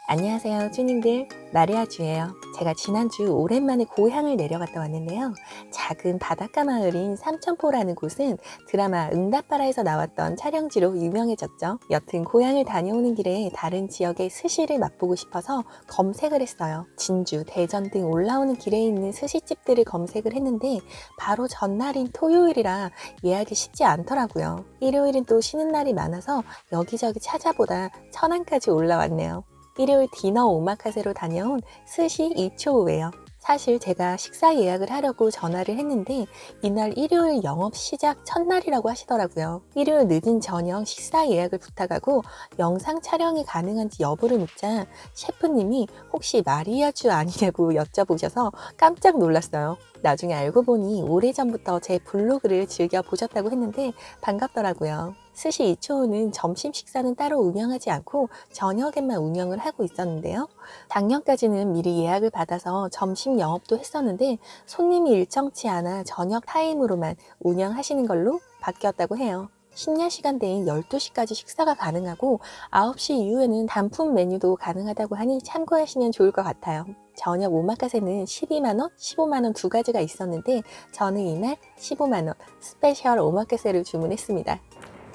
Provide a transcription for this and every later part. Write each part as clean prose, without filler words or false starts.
안녕하세요, 쭈님들. 마리아주예요. 제가 지난주 오랜만에 고향을 내려갔다 왔는데요. 작은 바닷가 마을인 삼천포라는 곳은 드라마 응답하라에서 나왔던 촬영지로 유명해졌죠. 여튼 고향을 다녀오는 길에 다른 지역의 스시를 맛보고 싶어서 검색을 했어요. 진주, 대전 등 올라오는 길에 있는 스시집들을 검색을 했는데 바로 전날인 토요일이라 예약이 쉽지 않더라고요. 일요일은 또 쉬는 날이 많아서 여기저기 찾아보다 천안까지 올라왔네요. 일요일 디너 오마카세로 다녀온 스시 이초우예요. 사실 제가 식사 예약을 하려고 전화를 했는데 이날 일요일 영업 시작 첫날이라고 하시더라고요. 일요일 늦은 저녁 식사 예약을 부탁하고 영상 촬영이 가능한지 여부를 묻자 셰프님이 혹시 마리아주 아니냐고 여쭤보셔서 깜짝 놀랐어요. 나중에 알고 보니 오래전부터 제 블로그를 즐겨 보셨다고 했는데 반갑더라고요. 스시 이초우는 점심 식사는 따로 운영하지 않고 저녁에만 운영을 하고 있었는데요. 작년까지는 미리 예약을 받아서 점심 영업도 했었는데 손님이 일정치 않아 저녁 타임으로만 운영하시는 걸로 바뀌었다고 해요. 심야 시간대인 12시까지 식사가 가능하고 9시 이후에는 단품 메뉴도 가능하다고 하니 참고하시면 좋을 것 같아요. 저녁 오마카세는 12만원, 15만원 두 가지가 있었는데 저는 이날 15만원 스페셜 오마카세를 주문했습니다.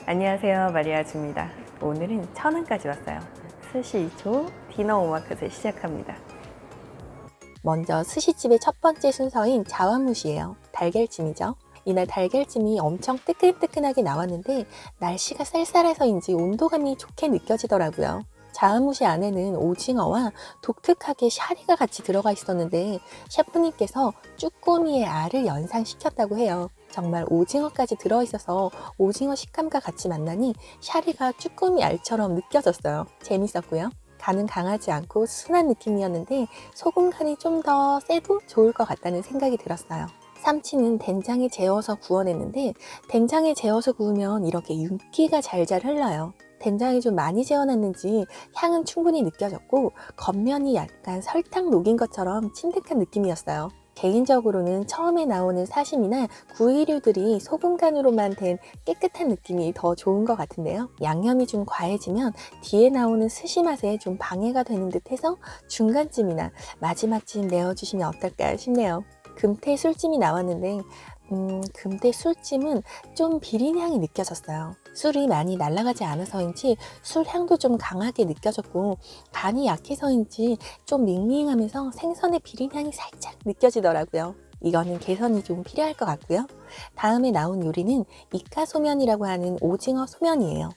안녕하세요, 마리아주입니다. 오늘은 천안까지 왔어요. 스시 이초 디너 오마카세 시작합니다. 먼저 스시집의 첫 번째 순서인 자완무시예요. 달걀찜이죠. 이날 달걀찜이 엄청 뜨끈뜨끈하게 나왔는데 날씨가 쌀쌀해서인지 온도감이 좋게 느껴지더라고요. 자완무시 안에는 오징어와 독특하게 샤리가 같이 들어가 있었는데 셰프님께서 쭈꾸미의 알을 연상시켰다고 해요. 정말 오징어까지 들어있어서 오징어 식감과 같이 만나니 샤리가 쭈꾸미 알처럼 느껴졌어요. 재밌었고요. 간은 강하지 않고 순한 느낌이었는데 소금 간이 좀 더 세도 좋을 것 같다는 생각이 들었어요. 삼치는 된장에 재워서 구워냈는데 된장에 재워서 구우면 이렇게 윤기가 잘잘 흘러요. 된장이 좀 많이 재워놨는지 향은 충분히 느껴졌고 겉면이 약간 설탕 녹인 것처럼 찐득한 느낌이었어요. 개인적으로는 처음에 나오는 사심이나 구이류들이 소금 간으로만 된 깨끗한 느낌이 더 좋은 것 같은데요. 양념이 좀 과해지면 뒤에 나오는 스시 맛에 좀 방해가 되는 듯해서 중간쯤이나 마지막쯤 내어주시면 어떨까 싶네요. 금태 술찜이 나왔는데 금태 술찜은 좀 비린 향이 느껴졌어요. 술이 많이 날아가지 않아서인지 술 향도 좀 강하게 느껴졌고 간이 약해서인지 좀 밍밍하면서 생선의 비린 향이 살짝 느껴지더라고요. 이거는 개선이 좀 필요할 것 같고요. 다음에 나온 요리는 이카소면이라고 하는 오징어 소면이에요.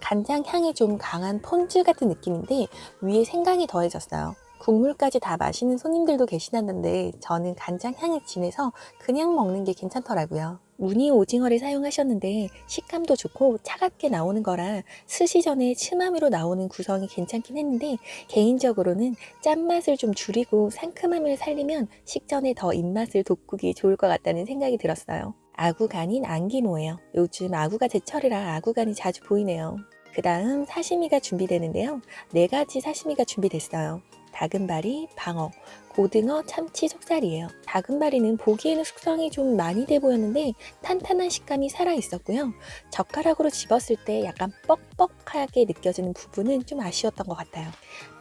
간장 향이 좀 강한 폰즈 같은 느낌인데 위에 생강이 더해졌어요. 국물까지 다 마시는 손님들도 계시다는데 저는 간장 향이 진해서 그냥 먹는 게 괜찮더라고요. 무늬 오징어를 사용하셨는데 식감도 좋고 차갑게 나오는 거라 스시 전에 츠마미로 나오는 구성이 괜찮긴 했는데 개인적으로는 짠맛을 좀 줄이고 상큼함을 살리면 식전에 더 입맛을 돋구기 좋을 것 같다는 생각이 들었어요. 아구간인 안기모예요. 요즘 아구가 제철이라 아구간이 자주 보이네요. 그 다음 사시미가 준비되는데요. 4가지 사시미가 준비됐어요. 다금바리, 방어, 고등어, 참치, 속살이에요. 다금바리는 보기에는 숙성이 좀 많이 돼 보였는데 탄탄한 식감이 살아 있었고요. 젓가락으로 집었을 때 약간 뻑뻑하게 느껴지는 부분은 좀 아쉬웠던 것 같아요.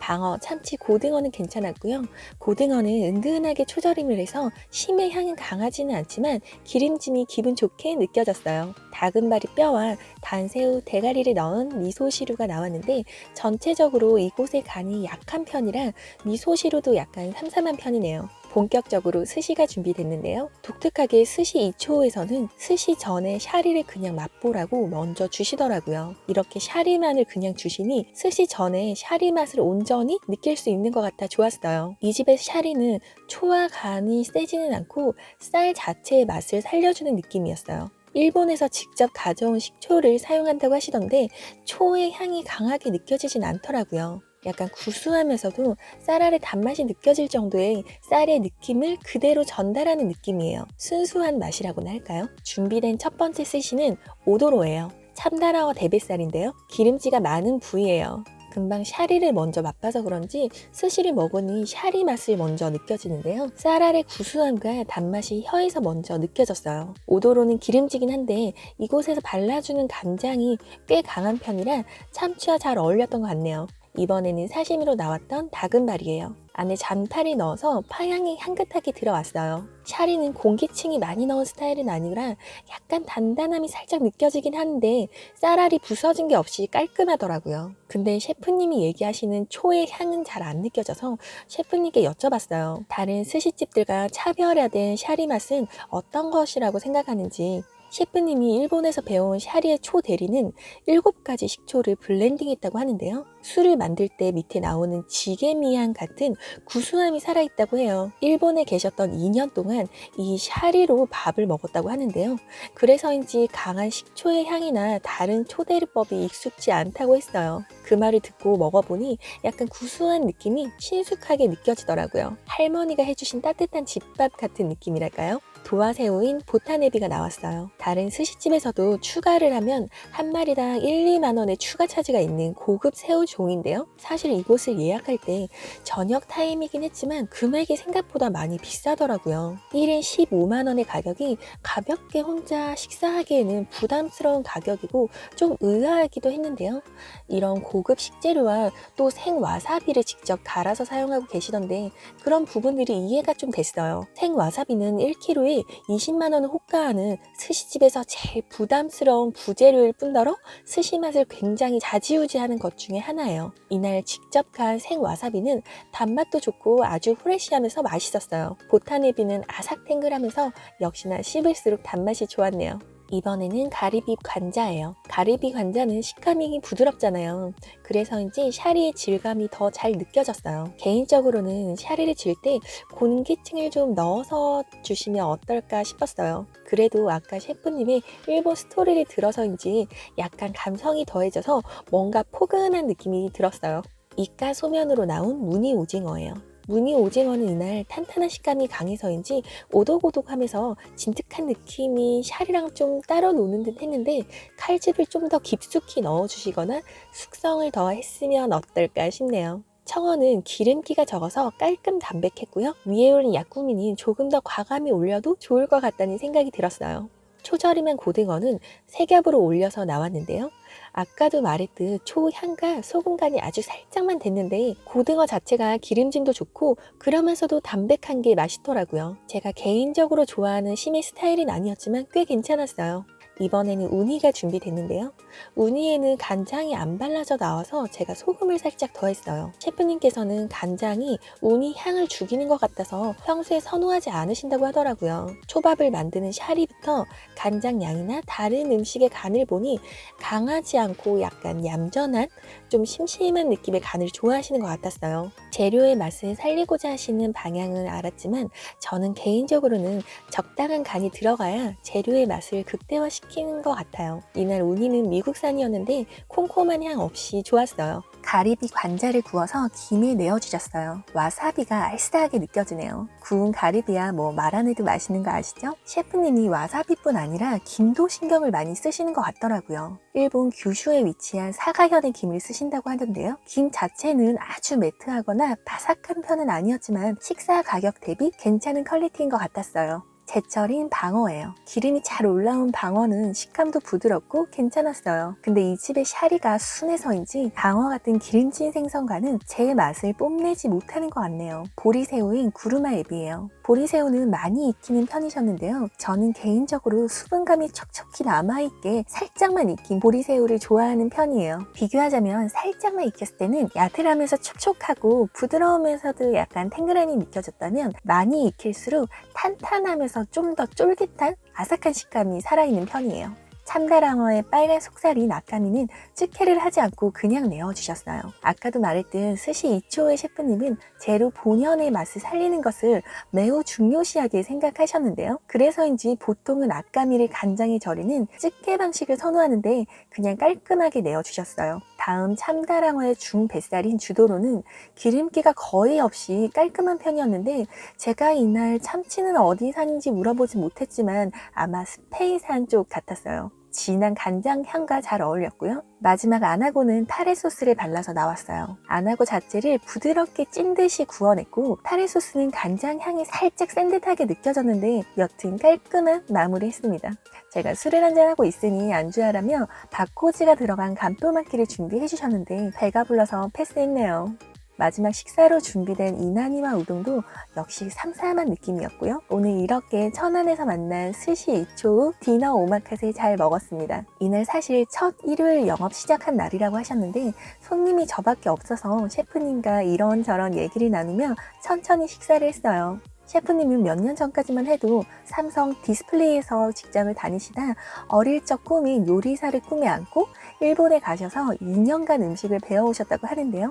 방어, 참치, 고등어는 괜찮았고요. 고등어는 은근하게 초절임을 해서 심의 향은 강하지는 않지만 기름짐이 기분 좋게 느껴졌어요. 다금바리 뼈와 단새우, 대가리를 넣은 미소시루가 나왔는데 전체적으로 이곳의 간이 약한 편이라 미소시루도 약간 삼삼한 편이네요. 본격적으로 스시가 준비됐는데요. 독특하게 스시 2초에서는 스시 전에 샤리를 그냥 맛보라고 먼저 주시더라고요. 이렇게 샤리만을 그냥 주시니 스시 전에 샤리 맛을 온전히 느낄 수 있는 것 같아 좋았어요. 이 집의 샤리는 초와 간이 세지는 않고 쌀 자체의 맛을 살려주는 느낌이었어요. 일본에서 직접 가져온 식초를 사용한다고 하시던데 초의 향이 강하게 느껴지진 않더라고요. 약간 구수하면서도 쌀알의 단맛이 느껴질 정도의 쌀의 느낌을 그대로 전달하는 느낌이에요. 순수한 맛이라고나 할까요? 준비된 첫 번째 스시는 오도로예요. 참다라와 대뱃살인데요. 기름지가 많은 부위예요. 금방 샤리를 먼저 맛봐서 그런지 스시를 먹으니 샤리 맛을 먼저 느껴지는데요. 쌀알의 구수함과 단맛이 혀에서 먼저 느껴졌어요. 오도로는 기름지긴 한데 이곳에서 발라주는 간장이 꽤 강한 편이라 참치와 잘 어울렸던 것 같네요. 이번에는 사시미로 나왔던 다금발이에요. 안에 잔파를 넣어서 파향이 향긋하게 들어왔어요. 샤리는 공기층이 많이 넣은 스타일은 아니라 약간 단단함이 살짝 느껴지긴 하는데 쌀알이 부서진 게 없이 깔끔하더라고요. 근데 셰프님이 얘기하시는 초의 향은 잘 안 느껴져서 셰프님께 여쭤봤어요. 다른 스시집들과 차별화된 샤리 맛은 어떤 것이라고 생각하는지. 셰프님이 일본에서 배운 샤리의 초 대리는 7가지 식초를 블렌딩했다고 하는데요. 술을 만들 때 밑에 나오는 지게미향 같은 구수함이 살아있다고 해요. 일본에 계셨던 2년 동안 이 샤리로 밥을 먹었다고 하는데요. 그래서인지 강한 식초의 향이나 다른 초대리법이 익숙지 않다고 했어요. 그 말을 듣고 먹어보니 약간 구수한 느낌이 친숙하게 느껴지더라고요. 할머니가 해주신 따뜻한 집밥 같은 느낌이랄까요? 도화새우인 보타네비가 나왔어요. 다른 스시집에서도 추가를 하면 한 마리당 1, 2만 원의 추가 차지가 있는 고급 새우 종인데요. 사실 이곳을 예약할 때 저녁 타임이긴 했지만 금액이 생각보다 많이 비싸더라고요. 1인 15만 원의 가격이 가볍게 혼자 식사하기에는 부담스러운 가격이고 좀 의아하기도 했는데요. 이런 고급 식재료와 또 생와사비를 직접 갈아서 사용하고 계시던데 그런 부분들이 이해가 좀 됐어요. 생와사비는 1kg에 20만 원을 호가하는 스시집에서 제일 부담스러운 부재료일 뿐더러 스시 맛을 굉장히 좌지우지하는 것 중에 하나예요. 이날 직접 간 생와사비는 단맛도 좋고 아주 프레시하면서 맛있었어요. 보타네비는 아삭탱글하면서 역시나 씹을수록 단맛이 좋았네요. 이번에는 가리비 관자예요. 가리비 관자는 식감이 부드럽잖아요. 그래서인지 샤리의 질감이 더 잘 느껴졌어요. 개인적으로는 샤리를 질 때 공기층을 좀 넣어서 주시면 어떨까 싶었어요. 그래도 아까 셰프님의 일본 스토리를 들어서인지 약간 감성이 더해져서 뭔가 포근한 느낌이 들었어요. 이가 소면으로 나온 무늬 오징어예요. 무늬 오징어는 이날 탄탄한 식감이 강해서인지 오독오독하면서 진득한 느낌이 샤리랑 좀 따로 노는 듯 했는데 칼집을 좀 더 깊숙이 넣어주시거나 숙성을 더 했으면 어떨까 싶네요. 청어는 기름기가 적어서 깔끔 담백했고요. 위에 올린 약구미는 조금 더 과감히 올려도 좋을 것 같다는 생각이 들었어요. 초절임한 고등어는 세 겹으로 올려서 나왔는데요. 아까도 말했듯 초향과 소금 간이 아주 살짝만 됐는데 고등어 자체가 기름짐도 좋고 그러면서도 담백한 게 맛있더라고요. 제가 개인적으로 좋아하는 심의 스타일은 아니었지만 꽤 괜찮았어요. 이번에는 우니가 준비됐는데요. 우니에는 간장이 안 발라져 나와서 제가 소금을 살짝 더했어요. 셰프님께서는 간장이 우니 향을 죽이는 것 같아서 평소에 선호하지 않으신다고 하더라고요. 초밥을 만드는 샤리부터 간장 양이나 다른 음식의 간을 보니 강하지 않고 약간 얌전한 좀 심심한 느낌의 간을 좋아하시는 것 같았어요. 재료의 맛을 살리고자 하시는 방향은 알았지만 저는 개인적으로는 적당한 간이 들어가야 재료의 맛을 극대화시키는 것 같아요. 이날 우니는 미국산이었는데 콤콤한 향 없이 좋았어요. 가리비 관자를 구워서 김에 내어주셨어요. 와사비가 알싸하게 느껴지네요. 구운 가리비야 뭐 말 안 해도 맛있는 거 아시죠? 셰프님이 와사비뿐 아니라 김도 신경을 많이 쓰시는 것 같더라고요. 일본 규슈에 위치한 사가현의 김을 쓰신다고 하던데요. 김 자체는 아주 매트하거나 바삭한 편은 아니었지만 식사 가격 대비 괜찮은 퀄리티인 것 같았어요. 제철인 방어예요. 기름이 잘 올라온 방어는 식감도 부드럽고 괜찮았어요. 근데 이 집의 샤리가 순해서인지 방어 같은 기름진 생선과는 제 맛을 뽐내지 못하는 것 같네요. 보리새우인 구루마에비예요. 보리새우는 많이 익히는 편이셨는데요. 저는 개인적으로 수분감이 촉촉히 남아있게 살짝만 익힌 보리새우를 좋아하는 편이에요. 비교하자면 살짝만 익혔을 때는 야들하면서 촉촉하고 부드러우면서도 약간 탱글함이 느껴졌다면 많이 익힐수록 탄탄하면서 좀 더 쫄깃한 아삭한 식감이 살아있는 편이에요. 참다랑어의 빨간 속살인 아까미는 찌개를 하지 않고 그냥 내어주셨어요. 아까도 말했듯 스시 2초의 셰프님은 재료 본연의 맛을 살리는 것을 매우 중요시하게 생각하셨는데요. 그래서인지 보통은 아까미를 간장에 절이는 찌개 방식을 선호하는데 그냥 깔끔하게 내어주셨어요. 다음 참다랑어의 중뱃살인 주도로는 기름기가 거의 없이 깔끔한 편이었는데 제가 이날 참치는 어디 산인지 물어보지 못했지만 아마 스페인산 쪽 같았어요. 진한 간장 향과 잘 어울렸고요. 마지막 안하고는 타레 소스를 발라서 나왔어요. 안하고 자체를 부드럽게 찐 듯이 구워냈고 타레 소스는 간장 향이 살짝 센 듯하게 느껴졌는데 여튼 깔끔한 마무리했습니다. 제가 술을 한잔하고 있으니 안주하라며 박호지가 들어간 간또막기를 준비해 주셨는데 배가 불러서 패스했네요. 마지막 식사로 준비된 이나니와 우동도 역시 삼삼한 느낌이었고요. 오늘 이렇게 천안에서 만난 스시 이초우 디너 오마카세 잘 먹었습니다. 이날 사실 첫 일요일 영업 시작한 날이라고 하셨는데 손님이 저밖에 없어서 셰프님과 이런저런 얘기를 나누며 천천히 식사를 했어요. 셰프님은 몇 년 전까지만 해도 삼성 디스플레이에서 직장을 다니시다 어릴 적 꿈인 요리사를 꿈에 안고 일본에 가셔서 2년간 음식을 배워오셨다고 하는데요.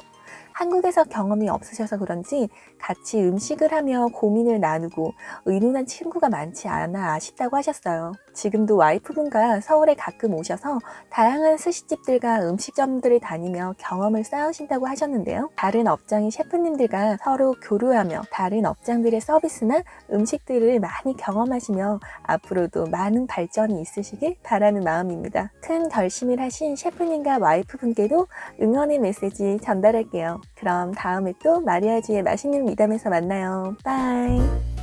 한국에서 경험이 없으셔서 그런지 같이 음식을 하며 고민을 나누고 의논한 친구가 많지 않아 아쉽다고 하셨어요. 지금도 와이프분과 서울에 가끔 오셔서 다양한 스시집들과 음식점들을 다니며 경험을 쌓으신다고 하셨는데요. 다른 업장의 셰프님들과 서로 교류하며 다른 업장들의 서비스나 음식들을 많이 경험하시며 앞으로도 많은 발전이 있으시길 바라는 마음입니다. 큰 결심을 하신 셰프님과 와이프분께도 응원의 메시지 전달할게요. 그럼 다음에 또 마리아주의 맛있는 미담에서 만나요. 빠이.